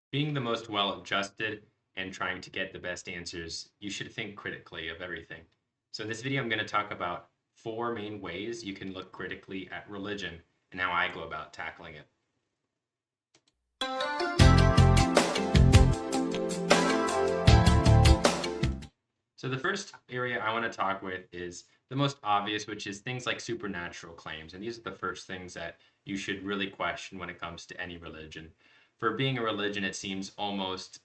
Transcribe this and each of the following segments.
Being the most well adjusted and trying to get the best answers, you should think critically of everything. So, in this video, I'm going to talk about four main ways you can look critically at religion and how I go about tackling it. So, the first area I want to talk with is the most obvious, which is things like supernatural claims. And these are the first things that you should really question when it comes to any religion. For being a religion, it seems almost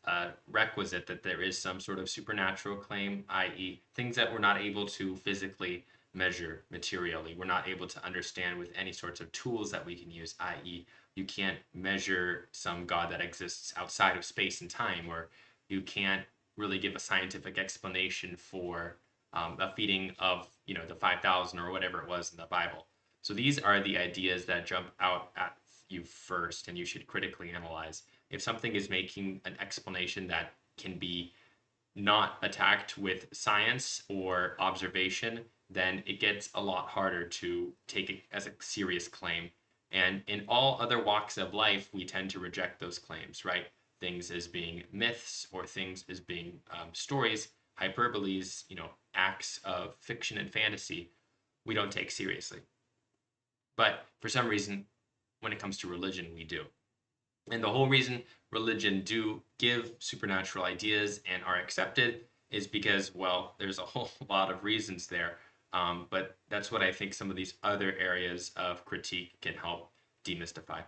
requisite that there is some sort of supernatural claim, i.e., things that we're not able to physically measure materially. We're not able to understand with any sorts of tools that we can use, i.e., you can't measure some God that exists outside of space and time, or you can't really give a scientific explanation for a feeding of the 5,000 or whatever it was in the Bible. So these are the ideas that jump out at you first, and you should critically analyze. If something is making an explanation that can be not attacked with science or observation, then it gets a lot harder to take it as a serious claim. And in all other walks of life, we tend to reject those claims, right? Things as being myths or things as being stories, hyperboles, acts of fiction and fantasy, we don't take seriously. But for some reason, when it comes to religion, we do. And the whole reason religion do give supernatural ideas and are accepted is because, well, there's a whole lot of reasons there. But that's what I think some of these other areas of critique can help demystify.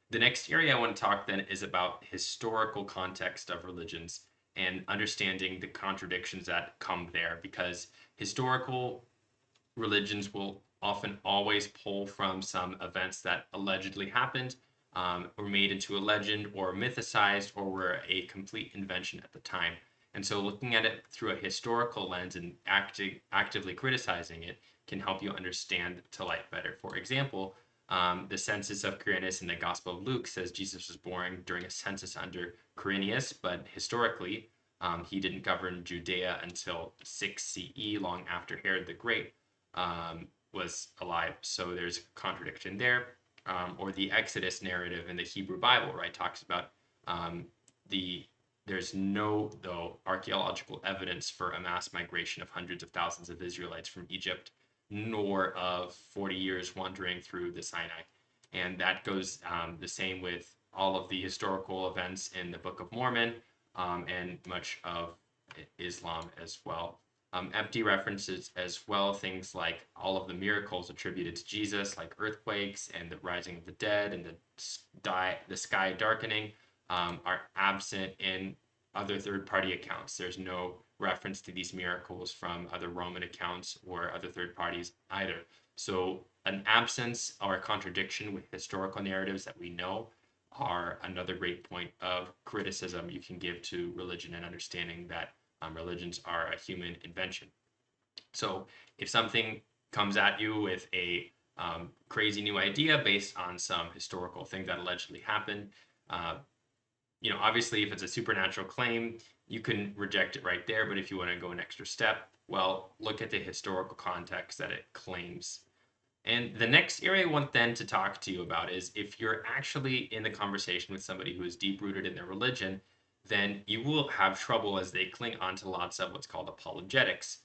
The next area I want to talk then is about historical context of religions and understanding the contradictions that come there, because historical religions will often always pull from some events that allegedly happened, were made into a legend or mythicized or were a complete invention at the time. And so looking at it through a historical lens and actively criticizing it can help you understand to life better. For example, the census of Quirinius in the Gospel of Luke says Jesus was born during a census under Quirinius, but historically, he didn't govern Judea until 6 CE, long after Herod the Great was alive. So there's a contradiction there. Or the Exodus narrative in the Hebrew Bible, right, talks about there's no, though, archaeological evidence for a mass migration of hundreds of thousands of Israelites from Egypt, nor of 40 years wandering through the Sinai. And that goes the same with all of the historical events in the Book of Mormon and much of Islam as well. Empty references as well, things like all of the miracles attributed to Jesus, like earthquakes and the rising of the dead and the sky darkening, are absent in other third-party accounts. There's no reference to these miracles from other Roman accounts or other third parties either. So an absence or a contradiction with historical narratives that we know are another great point of criticism you can give to religion and understanding that religions are a human invention. So if something comes at you with a crazy new idea based on some historical thing that allegedly happened, uh, obviously if it's a supernatural claim, you can reject it right there. But if you want to go an extra step, well, look at the historical context that it claims. And the next area I want then to talk to you about is if you're actually in the conversation with somebody who is deep rooted in their religion, then you will have trouble as they cling onto lots of what's called apologetics.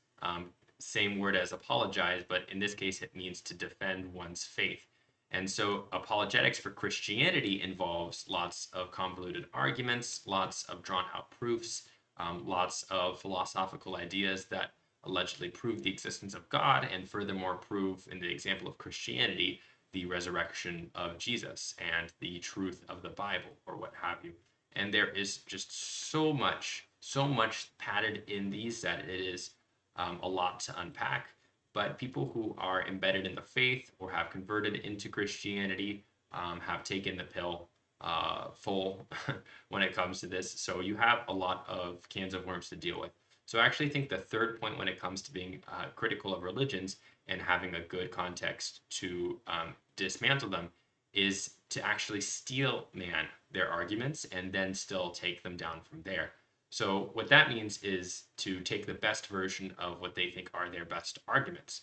Same word as apologize, but in this case, it means to defend one's faith. And so, apologetics for Christianity involves lots of convoluted arguments, lots of drawn out proofs, lots of philosophical ideas that allegedly prove the existence of God, and furthermore prove, in the example of Christianity, the resurrection of Jesus and the truth of the Bible, or what have you. And there is just so much padded in these that it is a lot to unpack. But people who are embedded in the faith or have converted into Christianity have taken the pill full when it comes to this. So you have a lot of cans of worms to deal with. So I actually think the third point when it comes to being critical of religions and having a good context to dismantle them is to actually steel man their arguments and then still take them down from there. So what that means is to take the best version of what they think are their best arguments.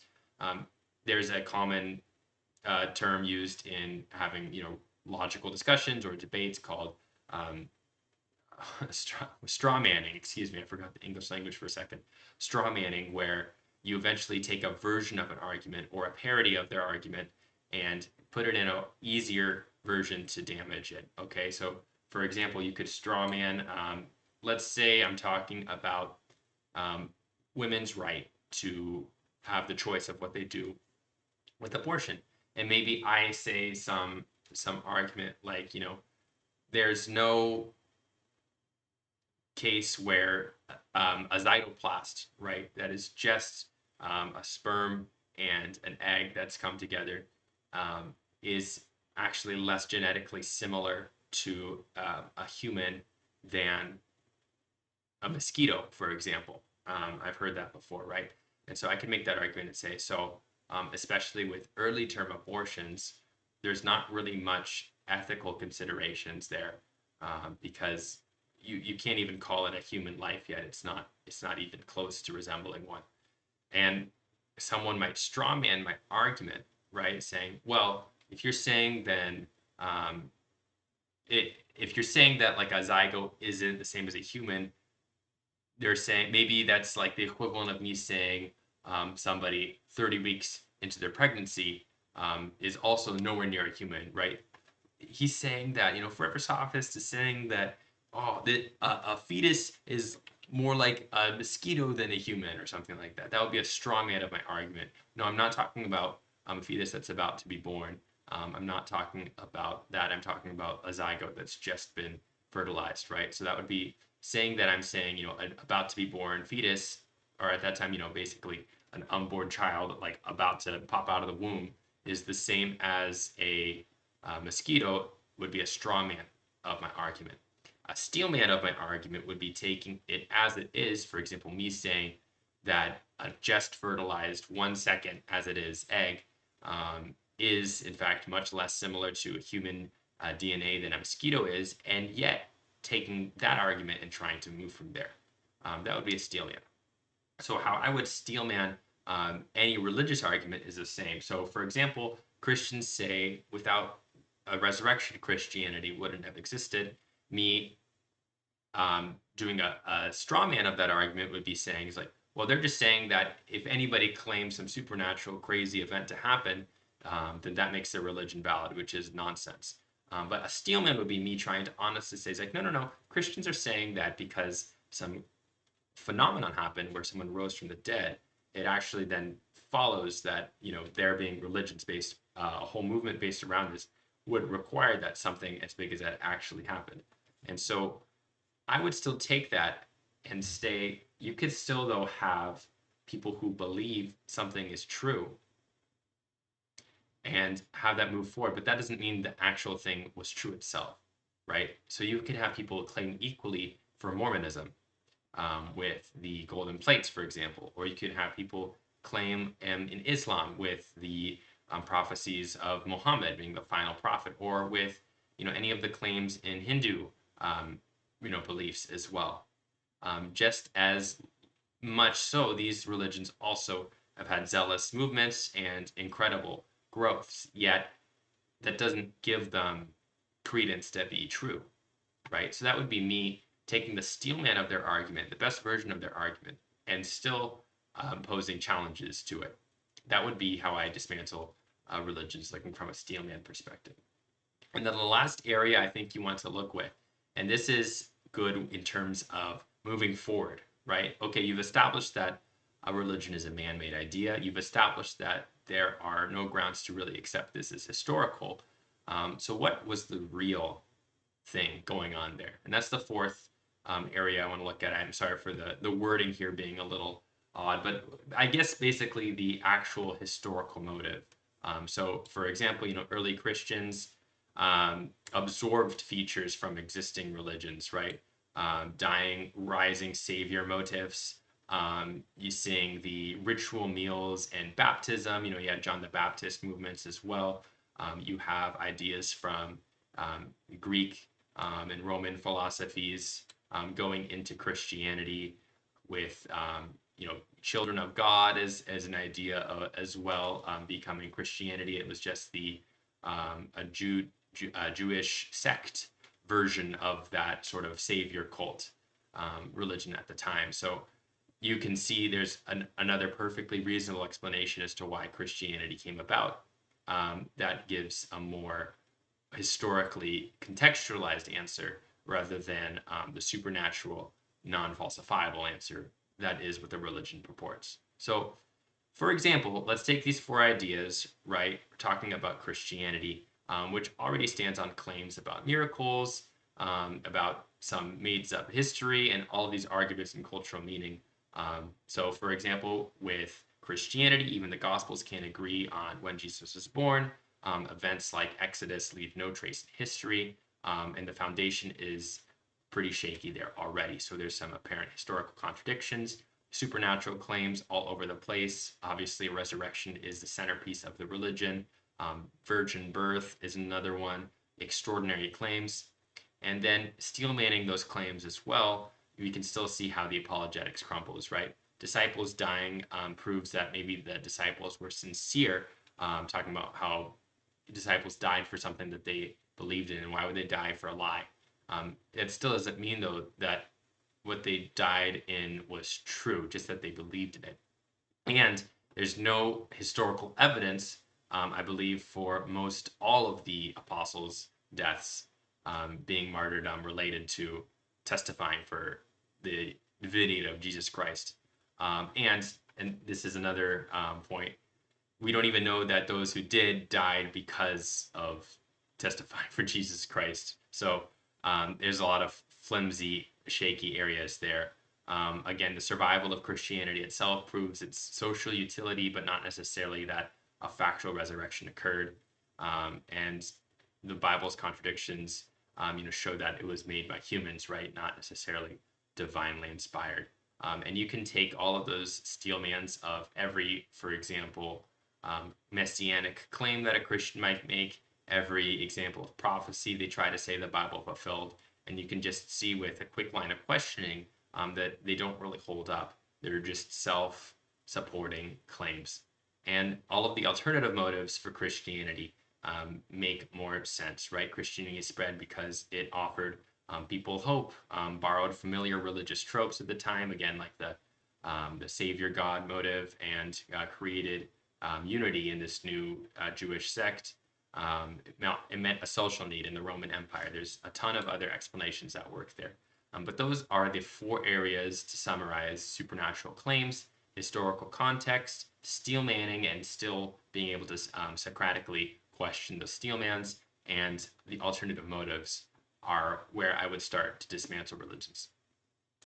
There's a common term used in having logical discussions or debates called straw manning, excuse me, I forgot the English language for a second. Straw manning, where you eventually take a version of an argument or a parody of their argument and put it in an easier version to damage it. Okay, so for example, you could straw man. Let's say I'm talking about women's right to have the choice of what they do with abortion, and maybe I say some argument like, there's no case where a zygoplast, right, that is just a sperm and an egg that's come together, is actually less genetically similar to a human than a mosquito, for example. I've heard that before, right? And so I can make that argument and say, so especially with early term abortions, there's not really much ethical considerations there, because you can't even call it a human life yet. It's not even close to resembling one. And someone might strawman my argument, right? Saying, well, if you're saying then if you're saying that like a zygote isn't the same as a human, they're saying maybe that's like the equivalent of me saying somebody 30 weeks into their pregnancy is also nowhere near a human, right? He's saying that, forever sophist is saying that, that a fetus is more like a mosquito than a human or something like that. That would be a straw man of my argument. No, I'm not talking about a fetus that's about to be born. I'm not talking about that. I'm talking about a zygote that's just been fertilized, right? So that would be saying that I'm saying, an about to be born fetus, or at that time, basically an unborn child, like about to pop out of the womb, is the same as a mosquito, would be a straw man of my argument. A steel man of my argument would be taking it as it is, for example, me saying that a just fertilized 1 second as it is egg is in fact much less similar to a human DNA than a mosquito is, and yet taking that argument and trying to move from there. That would be a steel man. So how I would steel man any religious argument is the same. So for example, Christians say without a resurrection, Christianity wouldn't have existed. Me doing a straw man of that argument would be saying, is like, well, they're just saying that if anybody claims some supernatural crazy event to happen, then that makes their religion valid, which is nonsense. But a steel man would be me trying to honestly say, like, no, Christians are saying that because some phenomenon happened where someone rose from the dead, it actually then follows that, there being religions based, a whole movement based around this would require that something as big as that actually happened. And so I would still take that and say, you could still though have people who believe something is true and have that move forward, but that doesn't mean the actual thing was true itself, right? So you could have people claim equally for Mormonism, with the golden plates, for example, or you could have people claim in Islam with the prophecies of Muhammad being the final prophet, or with any of the claims in Hindu beliefs as well. Just as much so, these religions also have had zealous movements and incredible growths, yet that doesn't give them credence to be true, right? So that would be me taking the steelman of their argument, the best version of their argument, and still posing challenges to it. That would be how I dismantle religions, looking from a steelman perspective. And then the last area I think you want to look with, and this is good in terms of moving forward, right? Okay, you've established that a religion is a man-made idea. You've established that there are no grounds to really accept this as historical. So what was the real thing going on there? And that's the fourth area I want to look at. I'm sorry for the wording here being a little odd, but I guess basically the actual historical motive. So for example, early Christians absorbed features from existing religions, right? Dying, rising savior motifs. You seeing the ritual meals and baptism. You had John the Baptist movements as well. You have ideas from Greek and Roman philosophies going into Christianity with children of God as an idea as well, becoming Christianity. It was just a Jewish sect version of that sort of savior cult religion at the time. So you can see there's another perfectly reasonable explanation as to why Christianity came about. That gives a more historically contextualized answer rather than the supernatural, non falsifiable answer that is what the religion purports. So, for example, let's take these four ideas, right? We're talking about Christianity, which already stands on claims about miracles, about some made up history, and all of these arguments and cultural meaning. So, for example, with Christianity, even the Gospels can't agree on when Jesus was born. Events like Exodus leave no trace in history, and the foundation is pretty shaky there already. So, there's some apparent historical contradictions, supernatural claims all over the place. Obviously, resurrection is the centerpiece of the religion. Virgin birth is another one. Extraordinary claims. And then steel manning those claims as well, we can still see how the apologetics crumbles, right? Disciples dying proves that maybe the disciples were sincere, talking about how disciples died for something that they believed in, and why would they die for a lie? It still doesn't mean, though, that what they died in was true, just that they believed in it. And there's no historical evidence, I believe, for most all of the apostles' deaths being martyred related to testifying for the divinity of Jesus Christ. And this is another point. We don't even know that those who did died because of testifying for Jesus Christ. So there's a lot of flimsy, shaky areas there. Again, the survival of Christianity itself proves its social utility, but not necessarily that a factual resurrection occurred. And the Bible's contradictions, show that it was made by humans, right? Not necessarily divinely inspired. And you can take all of those steelmans of every, for example, messianic claim that a Christian might make, every example of prophecy they try to say the Bible fulfilled, and you can just see with a quick line of questioning that they don't really hold up. They're just self-supporting claims. And all of the alternative motives for Christianity make more sense, right? Christianity spread because it offered people hope, borrowed familiar religious tropes at the time, again, like the Savior God motive, and created unity in this new Jewish sect. It meant a social need in the Roman Empire. There's a ton of other explanations that work there. But those are the four areas to summarize supernatural claims: historical context, steel manning, and still being able to Socratically question the steelmans, and the alternative motives are where I would start to dismantle religions.